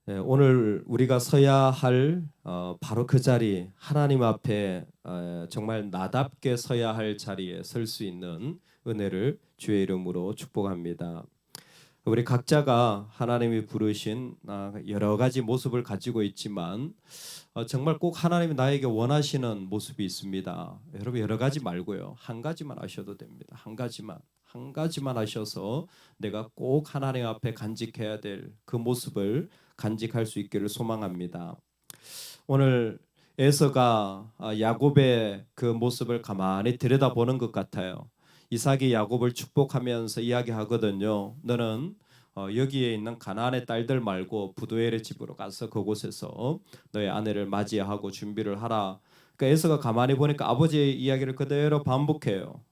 오늘 우리가 서야 할 바로 그 자리, 하나님 앞에 정말 나답게 서야 할 자리에 설 수 있는 은혜를 주의 이름으로 축복합니다. 우리 각자가 하나님이 부르신 여러 가지 모습을 가지고 있지만 정말 꼭 하나님이 나에게 원하시는 모습이 있습니다. 여러분, 여러 가지 말고요, 한 가지만 하셔도 됩니다. 한 가지만 하셔서 내가 꼭 하나님 앞에 간직해야 될 그 모습을 간직할 수 있기를 소망합니다. 오늘 에서가 야곱의 그 모습을 가만히 들여다보는 것 같아요. 이삭이 야곱을 축복하면서 이야기하거든요. 너는 여기에 있는 가나안의 딸들 말고 부두엘의 집으로 가서 그곳에서 너의 아내를 맞이하고 준비를 하라. 그러니까 에서가 가만히 보니까 아버지의 이야기를 그대로 반복해요.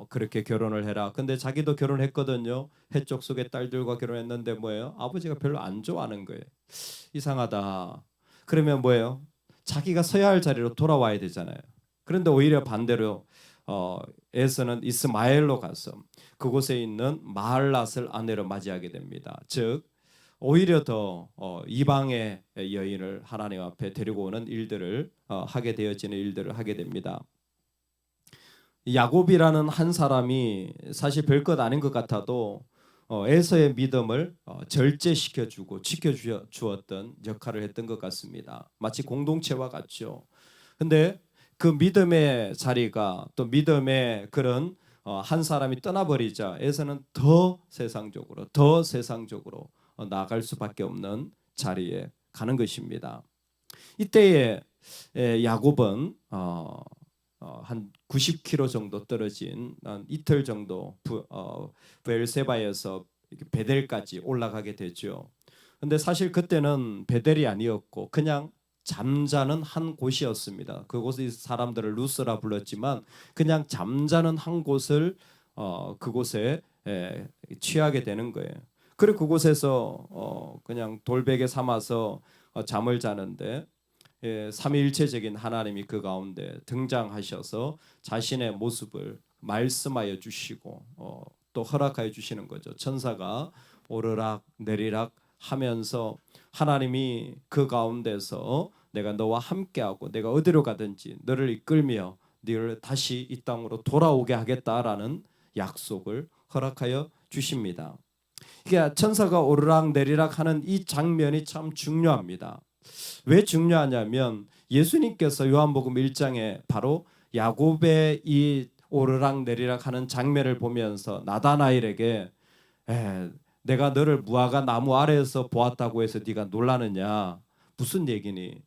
그렇게 결혼을 해라. 근데 자기도 결혼했거든요. 해족 속의 딸들과 결혼했는데 뭐예요? 아버지가 별로 안 좋아하는 거예요. 이상하다. 그러면 뭐예요? 자기가 서야 할 자리로 돌아와야 되잖아요. 그런데 오히려 반대로 에서는 이스마엘로 가서 그곳에 있는 마할랏을 아내로 맞이하게 됩니다. 즉 오히려 더 이방의 여인을 하나님 앞에 데리고 오는 일들을 하게 되어지는 일들을 하게 됩니다. 야곱이라는 한 사람이 사실 별것 아닌 것 같아도 에서의 믿음을 절제시켜주고 지켜주었던 역할을 했던 것 같습니다. 마치 공동체와 같죠. 근데 그 믿음의 자리가 또 믿음의 그런 한 사람이 떠나버리자 에서는 더 세상적으로 나아갈 수밖에 없는 자리에 가는 것입니다. 이때에 야곱은 한 90km 정도 떨어진 이틀 정도 브엘세바에서 베델까지 올라가게 되죠. 근데 사실 그때는 베델이 아니었고 그냥 잠자는 한 곳이었습니다. 그곳의 사람들을 루스라 불렀지만 그냥 잠자는 한 곳을 그곳에 취하게 되는 거예요. 그리고 그곳에서 그냥 돌베개 삼아서 잠을 자는데 삼위일체적인 하나님이 그 가운데 등장하셔서 자신의 모습을 말씀하여 주시고 또 허락하여 주시는 거죠. 천사가 오르락 내리락 하면서 하나님이 그 가운데서 내가 너와 함께하고 내가 어디로 가든지 너를 이끌며 너를 다시 이 땅으로 돌아오게 하겠다라는 약속을 허락하여 주십니다. 이게 천사가 오르락 내리락 하는 이 장면이 참 중요합니다. 왜 중요하냐면 예수님께서 요한복음 1장에 바로 야곱의 이 오르락 내리락 하는 장면을 보면서 나다나엘에게 내가 너를 무화과 나무 아래에서 보았다고 해서 네가 놀라느냐, 무슨 얘기니?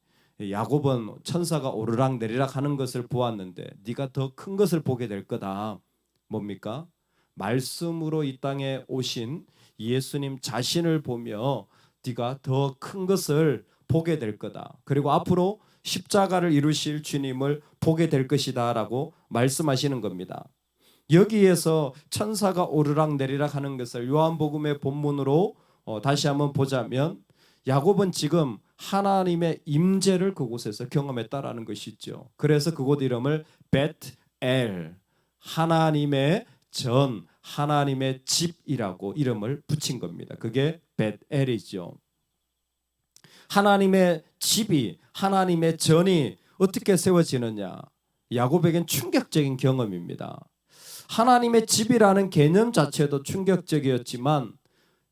야곱은 천사가 오르락 내리락 하는 것을 보았는데 네가 더 큰 것을 보게 될 거다. 뭡니까? 말씀으로 이 땅에 오신 예수님 자신을 보며 네가 더 큰 것을 보게 될 거다. 그리고 앞으로 십자가를 이루실 주님을 보게 될 것이다라고 말씀하시는 겁니다. 여기에서 천사가 오르락 내리락 하는 것을 요한복음의 본문으로 다시 한번 보자면 야곱은 지금 하나님의 임재를 그곳에서 경험했다라는 것이죠. 그래서 그곳 이름을 벳엘, 하나님의 전, 하나님의 집이라고 이름을 붙인 겁니다. 그게 벳엘이죠. 하나님의 집이, 하나님의 전이 어떻게 세워지느냐? 야곱에겐 충격적인 경험입니다. 하나님의 집이라는 개념 자체도 충격적이었지만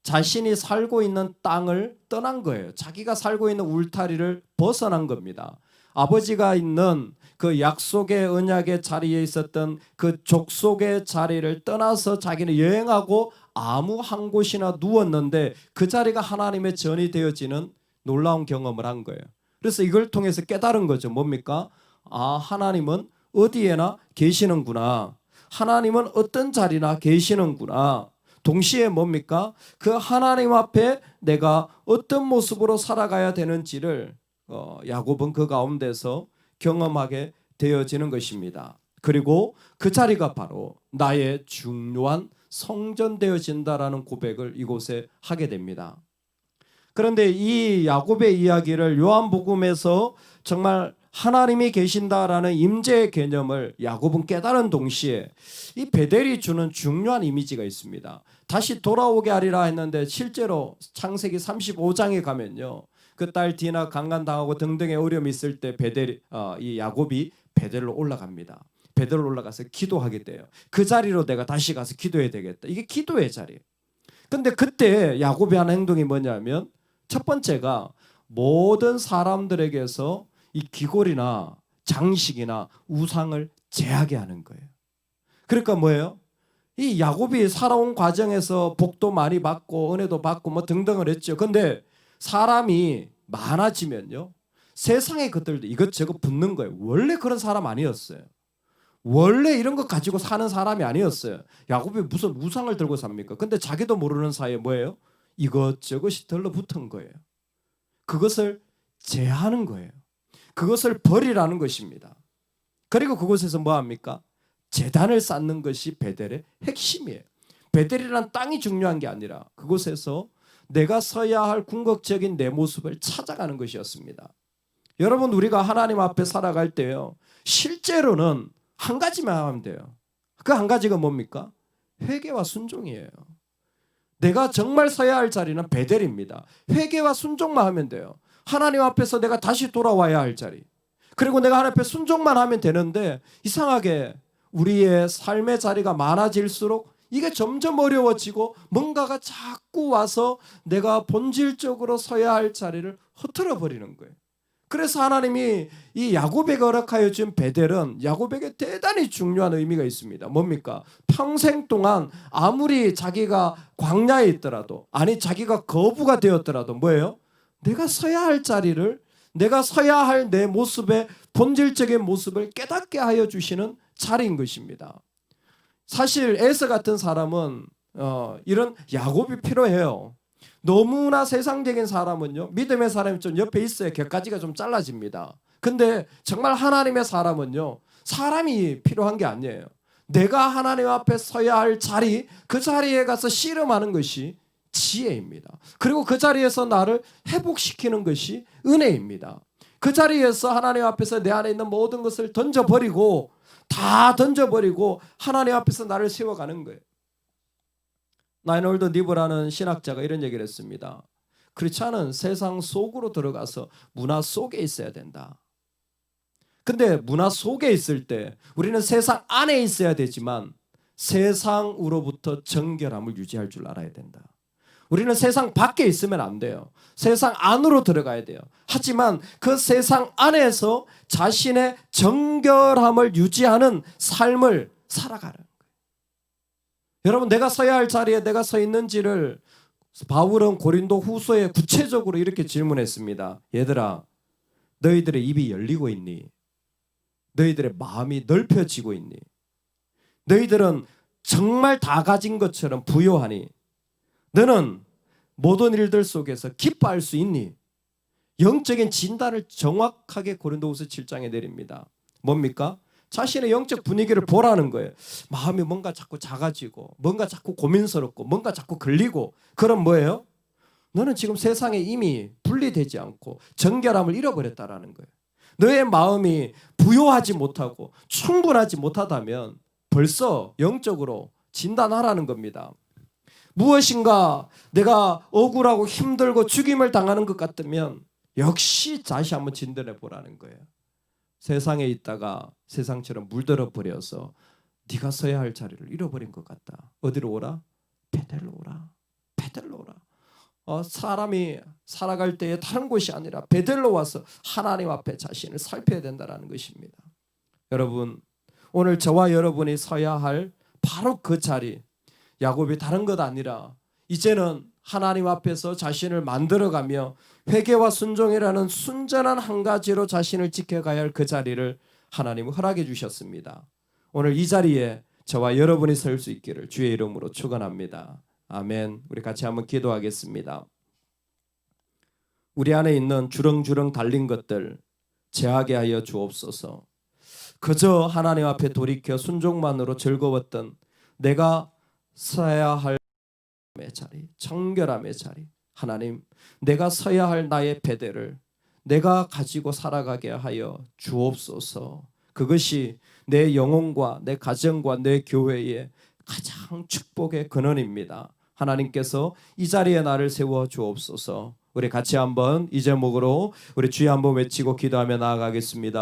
자신이 살고 있는 땅을 떠난 거예요. 자기가 살고 있는 울타리를 벗어난 겁니다. 아버지가 있는 그 약속의 언약의 자리에 있었던 그 족속의 자리를 떠나서 자기는 여행하고 아무 한 곳이나 누웠는데 그 자리가 하나님의 전이 되어지는 놀라운 경험을 한 거예요. 그래서 이걸 통해서 깨달은 거죠. 뭡니까? 하나님은 어디에나 계시는구나. 하나님은 어떤 자리나 계시는구나. 동시에 뭡니까? 그 하나님 앞에 내가 어떤 모습으로 살아가야 되는지를 야곱은 그 가운데서 경험하게 되어지는 것입니다. 그리고 그 자리가 바로 나의 중요한 성전 되어진다라는 고백을 이곳에 하게 됩니다. 그런데 이 야곱의 이야기를 요한복음에서 정말 하나님이 계신다라는 임재의 개념을 야곱은 깨달은 동시에 이 베델이 주는 중요한 이미지가 있습니다. 다시 돌아오게 하리라 했는데 실제로 창세기 35장에 가면요, 그 딸 디나 강간당하고 등등의 어려움이 있을 때 이 야곱이 베델로 올라갑니다. 베델로 올라가서 기도하게 돼요. 그 자리로 내가 다시 가서 기도해야 되겠다. 이게 기도의 자리예요. 근데 그때 야곱이 하는 행동이 뭐냐면 첫 번째가 모든 사람들에게서 이 귀걸이나 장식이나 우상을 제하게 하는 거예요. 그러니까 뭐예요? 이 야곱이 살아온 과정에서 복도 많이 받고 은혜도 받고 뭐 등등을 했죠. 근데 사람이 많아지면요, 세상의 것들도 이것저것 붙는 거예요. 원래 그런 사람 아니었어요. 원래 이런 거 가지고 사는 사람이 아니었어요. 야곱이 무슨 우상을 들고 삽니까? 근데 자기도 모르는 사이에 뭐예요? 이것저것이 들러붙은 거예요. 그것을 제하는 거예요. 그것을 버리라는 것입니다. 그리고 그곳에서 뭐 합니까? 제단을 쌓는 것이 베델의 핵심이에요. 베델이란 땅이 중요한 게 아니라 그곳에서 내가 서야 할 궁극적인 내 모습을 찾아가는 것이었습니다. 여러분, 우리가 하나님 앞에 살아갈 때요, 실제로는 한 가지만 하면 돼요. 그 한 가지가 뭡니까? 회개와 순종이에요. 내가 정말 서야 할 자리는 베델입니다. 회개와 순종만 하면 돼요. 하나님 앞에서 내가 다시 돌아와야 할 자리. 그리고 내가 하나님 앞에 순종만 하면 되는데, 이상하게 우리의 삶의 자리가 많아질수록 이게 점점 어려워지고 뭔가가 자꾸 와서 내가 본질적으로 서야 할 자리를 흐트러 버리는 거예요. 그래서 하나님이 이 야곱에게 허락하여 준 베델은 야곱에게 대단히 중요한 의미가 있습니다. 뭡니까? 평생 동안 아무리 자기가 광야에 있더라도, 아니 자기가 거부가 되었더라도 뭐예요? 내가 서야 할 자리를, 내가 서야 할 내 모습의 본질적인 모습을 깨닫게 하여 주시는 자리인 것입니다. 사실 에서 같은 사람은 이런 야곱이 필요해요. 너무나 세상적인 사람은요, 믿음의 사람이 좀 옆에 있어야 곁가지가 좀 잘라집니다. 근데 정말 하나님의 사람은요, 사람이 필요한 게 아니에요. 내가 하나님 앞에 서야 할 자리, 그 자리에 가서 씨름하는 것이 지혜입니다. 그리고 그 자리에서 나를 회복시키는 것이 은혜입니다. 그 자리에서 하나님 앞에서 내 안에 있는 모든 것을 던져버리고, 다 던져버리고 하나님 앞에서 나를 세워가는 거예요. 라이놀드 니브라는 신학자가 이런 얘기를 했습니다. 크리스찬은 세상 속으로 들어가서 문화 속에 있어야 된다. 근데 문화 속에 있을 때 우리는 세상 안에 있어야 되지만 세상으로부터 정결함을 유지할 줄 알아야 된다. 우리는 세상 밖에 있으면 안 돼요. 세상 안으로 들어가야 돼요. 하지만 그 세상 안에서 자신의 정결함을 유지하는 삶을 살아가는 거예요. 여러분, 내가 서야 할 자리에 내가 서 있는지를 바울은 고린도 후서에 구체적으로 이렇게 질문했습니다. 얘들아, 너희들의 입이 열리고 있니? 너희들의 마음이 넓혀지고 있니? 너희들은 정말 다 가진 것처럼 부요하니? 너는 모든 일들 속에서 기뻐할 수 있니? 영적인 진단을 정확하게 고린도후서 7장에 내립니다. 뭡니까? 자신의 영적 분위기를 보라는 거예요. 마음이 뭔가 자꾸 작아지고, 뭔가 자꾸 고민스럽고, 뭔가 자꾸 걸리고, 그럼 뭐예요? 너는 지금 세상에 이미 분리되지 않고 정결함을 잃어버렸다라는 거예요. 너의 마음이 부요하지 못하고 충분하지 못하다면 벌써 영적으로 진단하라는 겁니다. 무엇인가 내가 억울하고 힘들고 죽임을 당하는 것 같으면 역시 다시 한번 진단해 보라는 거예요. 세상에 있다가 세상처럼 물들어 버려서 네가 서야 할 자리를 잃어버린 것 같다. 어디로 오라? 베델로 오라. 베델로 오라. 사람이 살아갈 때에 다른 곳이 아니라 베델로 와서 하나님 앞에 자신을 살펴야 된다는 것입니다. 여러분, 오늘 저와 여러분이 서야 할 바로 그 자리, 야곱이 다른 것 아니라 이제는 하나님 앞에서 자신을 만들어가며 회개와 순종이라는 순전한 한 가지로 자신을 지켜가야 할 그 자리를 하나님은 허락해 주셨습니다. 오늘 이 자리에 저와 여러분이 설 수 있기를 주의 이름으로 축원합니다. 아멘. 우리 같이 한번 기도하겠습니다. 우리 안에 있는 주렁주렁 달린 것들 제하게 하여 주옵소서. 그저 하나님 앞에 돌이켜 순종만으로 즐거웠던 내가 서야 할 자리, 정결함의 자리, 하나님, 내가 서야 할 나의 베델을 내가 가지고 살아가게 하여 주옵소서. 그것이 내 영혼과 내 가정과 내 교회의 가장 축복의 근원입니다. 하나님께서 이 자리에 나를 세워 주옵소서. 우리 같이 한번 이 제목으로 우리 주여 한번 외치고 기도하며 나아가겠습니다.